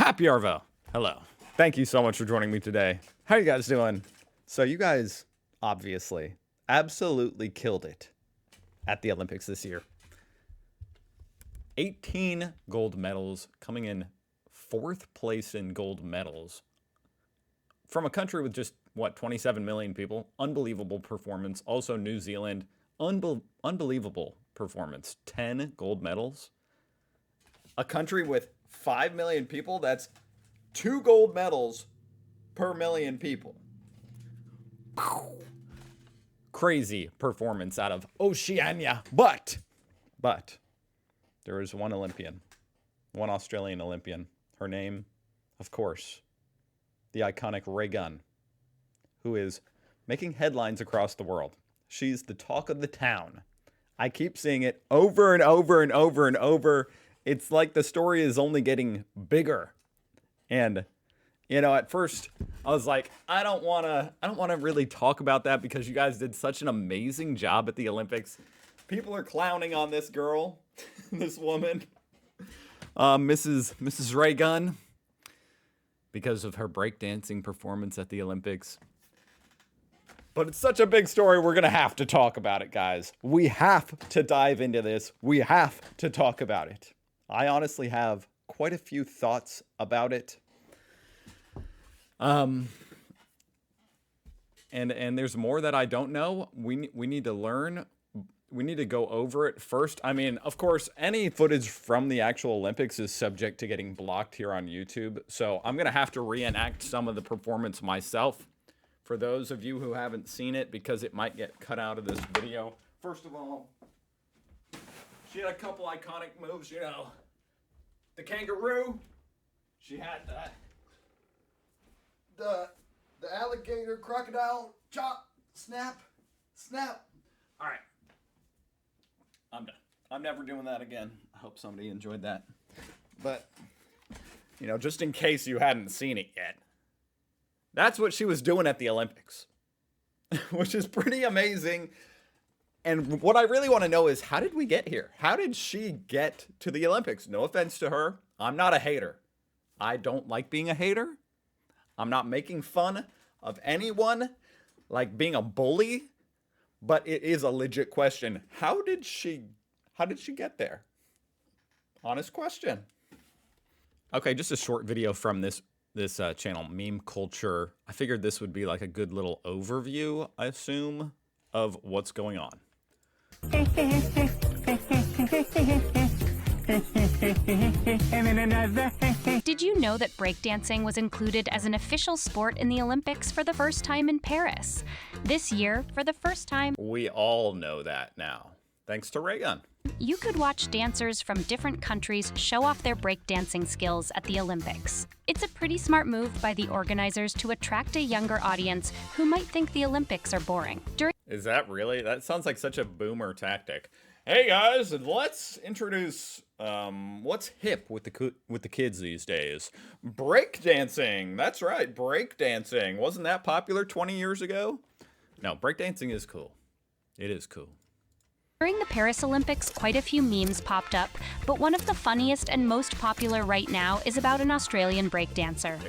Happy Arvo. Hello. Thank you so much for joining me today. How are you guys doing? So you guys obviously absolutely killed it at the Olympics this year. 18 gold medals, coming in 4th place in gold medals from a country with just, what, 27 million people? Unbelievable performance. Also New Zealand, unbelievable performance. 10 gold medals. A country with 5 million people, that's 2 gold medals per million people. Crazy performance out of Oceania. But there is one Olympian, one Australian Olympian. Her name, of course, the iconic Raygun, who is making headlines across the world. She's the talk of the town. I keep seeing it over and over and over and over. It's like the story is only getting bigger. And, you know, at first I was like, I don't want to really talk about that because you guys did such an amazing job at the Olympics. People are clowning on this girl, this woman, Mrs. Raygun, because of her breakdancing performance at the Olympics. But it's such a big story, we're going to have to talk about it, guys. We have to dive into this. We have to talk about it. I honestly have quite a few thoughts about it. And there's more that I don't know. We need to learn. We need to go over it first. I mean, of course, any footage from the actual Olympics is subject to getting blocked here on YouTube. So I'm going to have to reenact some of the performance myself for those of you who haven't seen it, because it might get cut out of this video. First of all, she had a couple iconic moves, you know. The kangaroo. She had the alligator, crocodile, chop, snap, snap. All right. I'm done. I'm never doing that again. I hope somebody enjoyed that. But, you know, just in case you hadn't seen it yet, that's what she was doing at the Olympics, which is pretty amazing. And what I really want to know is, how did we get here? How did she get to the Olympics? No offense to her. I'm not a hater. I don't like being a hater. I'm not making fun of anyone, like being a bully. But it is a legit question. How did she get there? Honest question. Okay, just a short video from this channel, Meme Culture. I figured this would be like a good little overview, I assume, of what's going on. Did you know that breakdancing was included as an official sport in the Olympics for the first time in Paris? This year, for the first time, we all know that now, thanks to Raygun. You could watch dancers from different countries show off their breakdancing skills at the Olympics. It's a pretty smart move by the organizers to attract a younger audience who might think the Olympics are boring. Is that really? That sounds like such a boomer tactic. Hey guys, let's introduce what's hip with the kids these days. Breakdancing. That's right, breakdancing. Wasn't that popular 20 years ago? No, breakdancing is cool. It is cool. During the Paris Olympics, quite a few memes popped up, but one of the funniest and most popular right now is about an Australian breakdancer.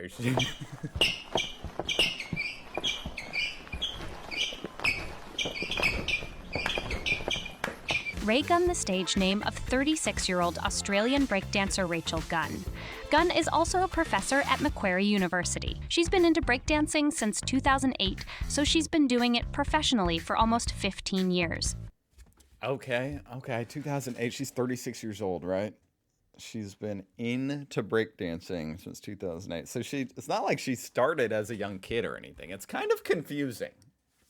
Raygun, the stage name of 36-year-old Australian breakdancer Rachel Gunn. Gunn is also a professor at Macquarie University. She's been into breakdancing since 2008, so she's been doing it professionally for almost 15 years. Okay, 2008, she's 36 years old, right? She's been into breakdancing since 2008. So it's not like she started as a young kid or anything. It's kind of confusing,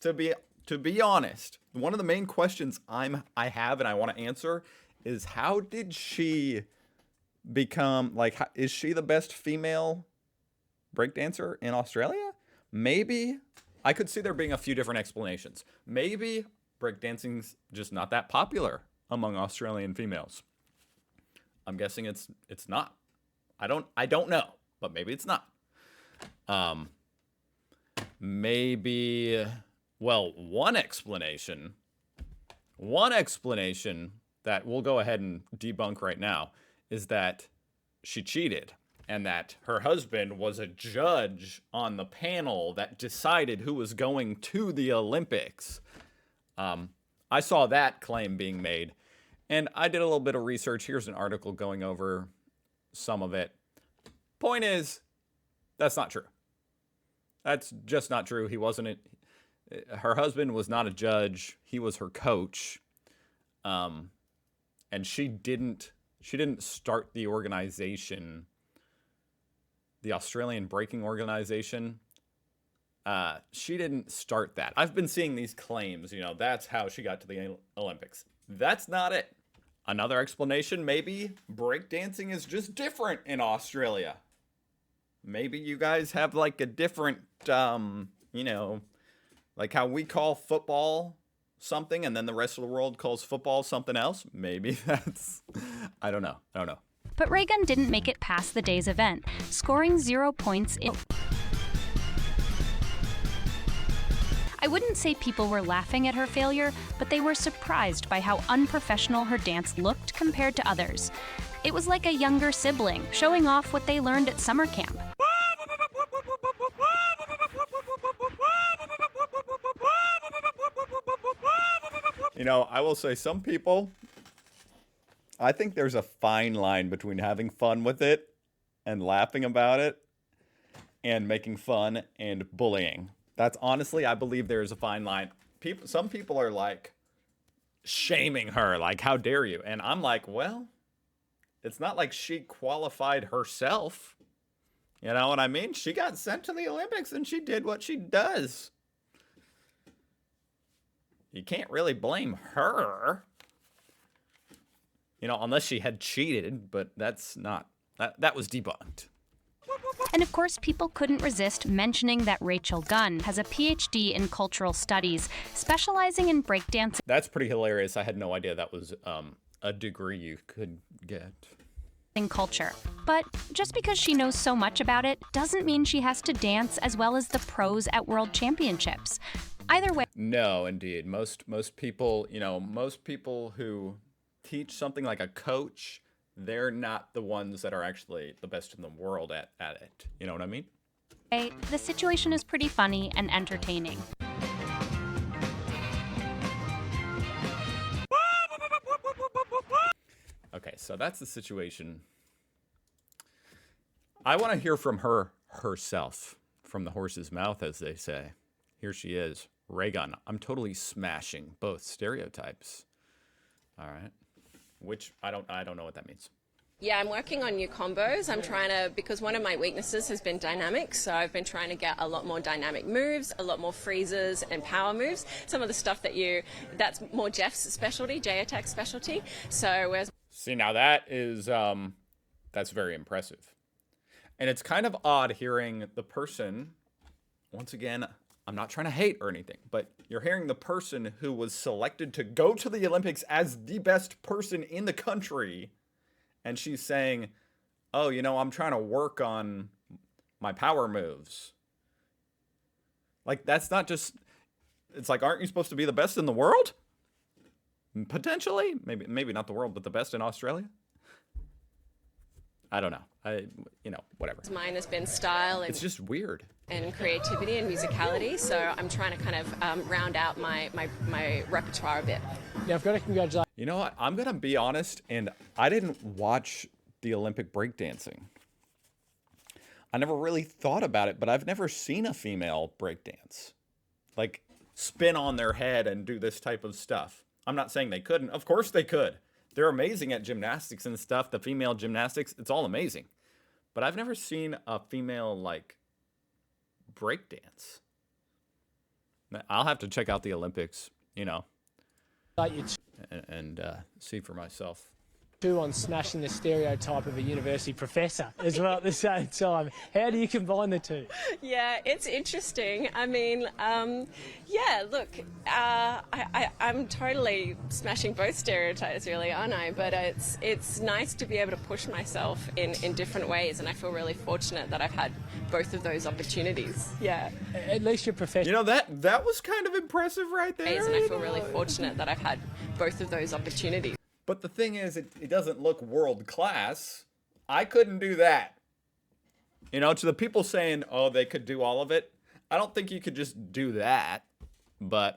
to be honest. One of the main questions I have and I want to answer is, how did she become, is she the best female breakdancer in Australia? Maybe. I could see there being a few different explanations. Maybe breakdancing's just not that popular among Australian females. I'm guessing it's not. I don't know, but maybe it's not. Maybe, well, one explanation that we'll go ahead and debunk right now is that she cheated and that her husband was a judge on the panel that decided who was going to the Olympics. I saw that claim being made, and I did a little bit of research. Here's an article going over some of it. Point is, that's not true. That's just not true. He wasn't. Her husband was not a judge. He was her coach, and she didn't start the organization, the Australian Breaking Organization. She didn't start that. I've been seeing these claims, that's how she got to the Olympics. That's not it. Another explanation, maybe breakdancing is just different in Australia. Maybe you guys have like a different, like how we call football something and then the rest of the world calls football something else. Maybe that's, I don't know. But Raygun didn't make it past the day's event, scoring 0 points in... I wouldn't say people were laughing at her failure, but they were surprised by how unprofessional her dance looked compared to others. It was like a younger sibling showing off what they learned at summer camp. I will say some people, I think there's a fine line between having fun with it and laughing about it and making fun and bullying. That's honestly, I believe there's a fine line. Some people are like shaming her, like, how dare you? And I'm like, well, it's not like she qualified herself. You know what I mean? She got sent to the Olympics and she did what she does. You can't really blame her. Unless she had cheated, but that's not, that was debunked. And of course, people couldn't resist mentioning that Rachel Gunn has a PhD in cultural studies, specializing in breakdancing. That's pretty hilarious. I had no idea that was a degree you could get. In culture. But just because she knows so much about it doesn't mean she has to dance as well as the pros at world championships. Either way. No, indeed. Most people, most people who teach something like a coach, they're not the ones that are actually the best in the world at it. You know what I mean? The situation is pretty funny and entertaining. Okay, so that's the situation. I want to hear from her herself, from the horse's mouth, as they say. Here she is, Raygun. I'm totally smashing both stereotypes. All right. Which I don't know what that means. Yeah, I'm working on new combos. I'm trying to, because one of my weaknesses has been dynamics, so I've been trying to get a lot more dynamic moves, a lot more freezes and power moves. Some of the stuff that's more Jeff's specialty, J-Attack's specialty. So whereas... See, now that is, that's very impressive. And it's kind of odd hearing the person, once again, I'm not trying to hate or anything, but you're hearing the person who was selected to go to the Olympics as the best person in the country, and she's saying, oh, I'm trying to work on my power moves. Like, that's not just, it's like, aren't you supposed to be the best in the world? Potentially. Maybe not the world, but the best in Australia? I don't know. Whatever. Mine has been style. It's just weird. And creativity and musicality, so I'm trying to kind of round out my repertoire a bit. Yeah, I've got to congratulate. You know what? I'm going to be honest, and I didn't watch the Olympic breakdancing. I never really thought about it, but I've never seen a female breakdance. Like, spin on their head and do this type of stuff. I'm not saying they couldn't. Of course they could. They're amazing at gymnastics and stuff. The female gymnastics, it's all amazing. But I've never seen a female, like, breakdance. I'll have to check out the Olympics, and see for myself. On smashing the stereotype of a university professor as well at the same time. How do you combine the two? Yeah, it's interesting. I mean, look, I'm totally smashing both stereotypes, really, aren't I? But it's nice to be able to push myself in different ways, and I feel really fortunate that I've had both of those opportunities. Yeah. At least you're professional. That was kind of impressive right there. And I feel really fortunate that I've had both of those opportunities. But the thing is, it doesn't look world class. I couldn't do that. You know, to the people saying, oh, they could do all of it, I don't think you could just do that. But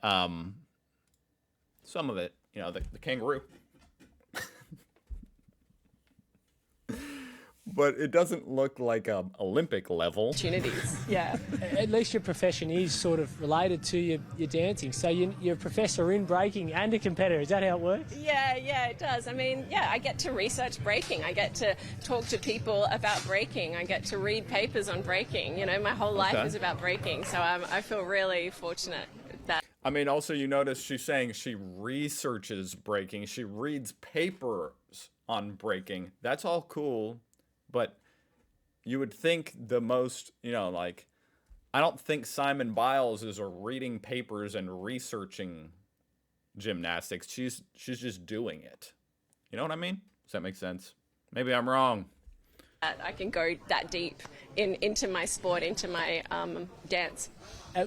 some of it, you know, the kangaroo. But it doesn't look like a Olympic level. Opportunities, yeah. At least your profession is sort of related to your dancing. So you're a professor in breaking and a competitor. Is that how it works? Yeah, it does. I mean, yeah, I get to research breaking. I get to talk to people about breaking. I get to read papers on breaking. You know, my whole life is about breaking. So I feel really fortunate that. I mean, also, you notice she's saying she researches breaking. She reads papers on breaking. That's all cool. But you would think the most, you know, like, I don't think Simone Biles is reading papers and researching gymnastics. She's just doing it. You know what I mean? Does that make sense? Maybe I'm wrong. I can go that deep into my sport, into my dance.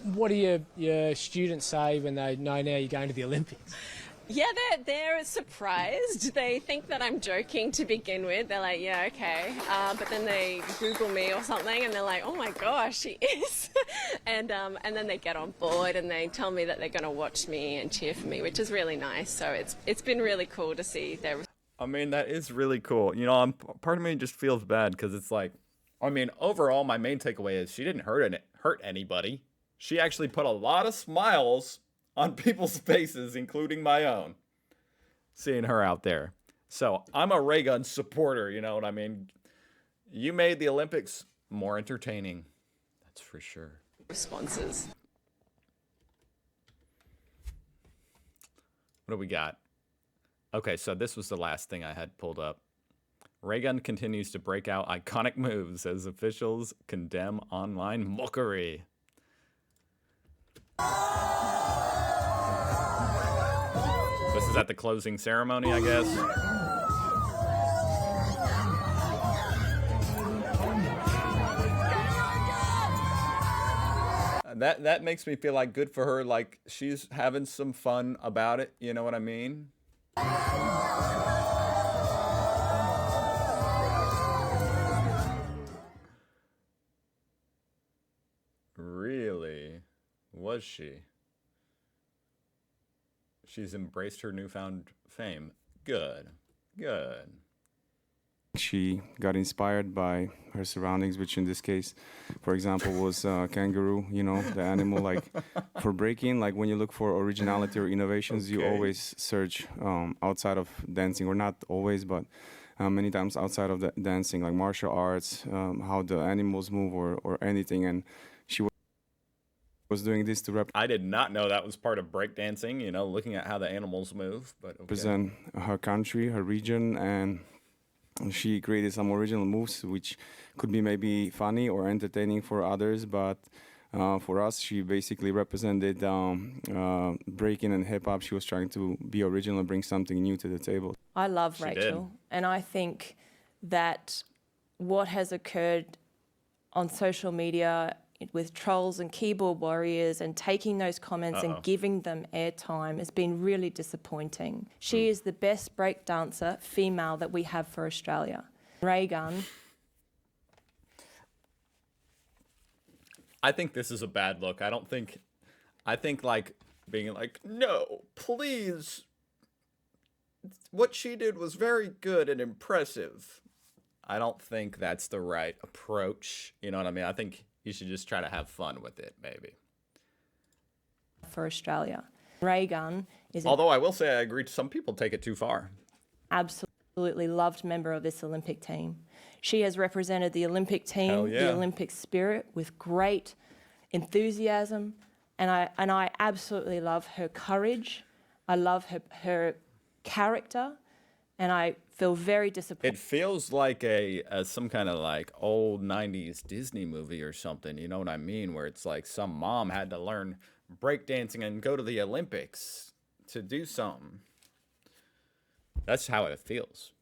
What do your students say when they know now you're going to the Olympics? Yeah, they're surprised. They think that I'm joking to begin with. They're like, yeah, okay. But then they Google me or something and they're like, oh my gosh, she is. and then they get on board and they tell me that they're going to watch me and cheer for me, which is really nice. So it's been really cool to see their. I mean, that is really cool. You know, part of me just feels bad because it's like, I mean, overall, my main takeaway is she didn't hurt anybody. She actually put a lot of smiles on people's faces, including my own, seeing her out there. So I'm a Raygun supporter, you know what I mean? You made the Olympics more entertaining. That's for sure. Responses. What do we got? Okay, so this was the last thing I had pulled up. Raygun continues to break out iconic moves as officials condemn online mockery. This is at the closing ceremony, I guess. That makes me feel like good for her, like she's having some fun about it, you know what I mean? Really? Was she? She's embraced her newfound fame. Good. She got inspired by her surroundings, which in this case, for example, was kangaroo, you know, the animal. Like for breaking, like when you look for originality or innovations, you always search outside of dancing, or not always, but many times outside of the dancing, like martial arts, how the animals move or anything. And she was doing this to I did not know that was part of breakdancing, you know, looking at how the animals move. But represent her country, her region, and she created some original moves, which could be maybe funny or entertaining for others, but for us, she basically represented breaking and hip-hop. She was trying to be original and bring something new to the table. I love Rachel, and I think that what has occurred on social media with trolls and keyboard warriors and taking those comments and giving them airtime has been really disappointing. She is the best breakdancer female that we have for Australia. Raygun. I think this is a bad look. I think like being like, no, please. What she did was very good and impressive. I don't think that's the right approach. You know what I mean? I think you should just try to have fun with it, maybe. For Australia. Raygun is Although I will say I agree, some people take it too far. Absolutely loved member of this Olympic team. She has represented the Olympic team, the Olympic spirit with great enthusiasm, and I absolutely love her courage. I love her character, and I feel very disappointed. It feels like some kind of like old 90s Disney movie or something, you know what I mean? Where it's like some mom had to learn breakdancing and go to the Olympics to do something. That's how it feels.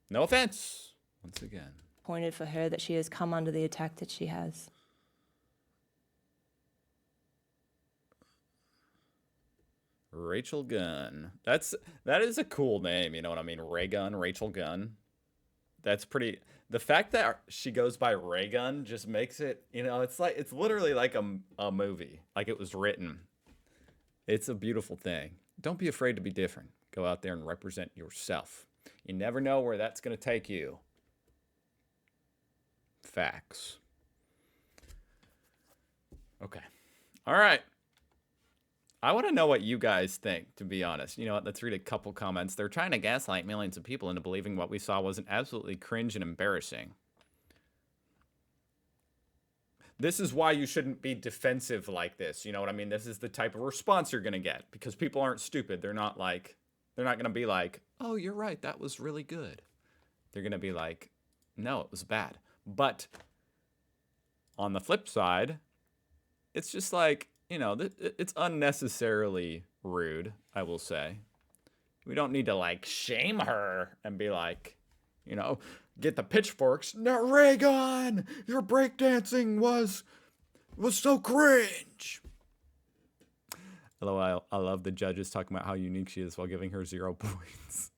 No offense, once again. Disappointed for her that she has come under the attack that she has. Rachel Gunn. That is a cool name, you know what I mean? Raygun, Rachel Gunn. That's pretty. The fact that she goes by Raygun just makes it, it's literally like a movie, like it was written. It's a beautiful thing. Don't be afraid to be different. Go out there and represent yourself. You never know where that's going to take you. Facts. Okay. All right. I want to know what you guys think, to be honest. You know what? Let's read a couple comments. They're trying to gaslight millions of people into believing what we saw wasn't absolutely cringe and embarrassing. This is why you shouldn't be defensive like this. You know what I mean? This is the type of response you're going to get because people aren't stupid. They're not going to be like, oh, you're right. That was really good. They're going to be like, no, it was bad. But on the flip side, it's just like, it's unnecessarily rude, I will say. We don't need to, like, shame her and be like, get the pitchforks. No, Raygun, your breakdancing was so cringe. LOL, I love the judges talking about how unique she is while giving her 0 points.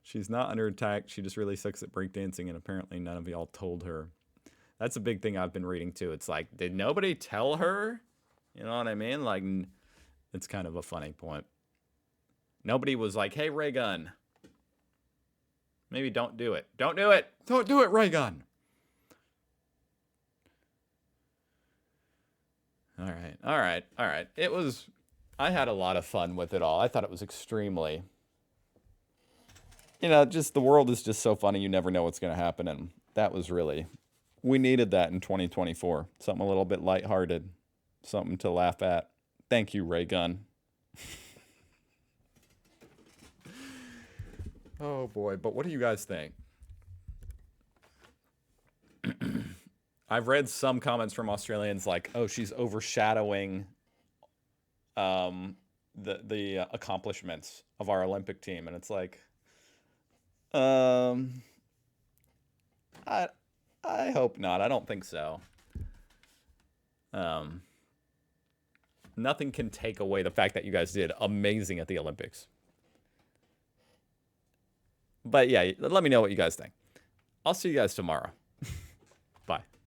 She's not under attack. She just really sucks at breakdancing, and apparently none of y'all told her. That's a big thing I've been reading, too. It's like, did nobody tell her? You know what I mean? Like, it's kind of a funny point. Nobody was like, hey, Raygun. Maybe don't do it. Don't do it. Don't do it, Raygun. All right. I had a lot of fun with it all. I thought it was extremely, just the world is just so funny. You never know what's going to happen. And that was really, we needed that in 2024. Something a little bit lighthearted. Something to laugh at. Thank you, Raygun. Oh, boy. But what do you guys think? I've read some comments from Australians like, oh, she's overshadowing the accomplishments of our Olympic team. And it's like, I hope not. I don't think so. Nothing can take away the fact that you guys did amazing at the Olympics. But yeah, let me know what you guys think. I'll see you guys tomorrow. Bye.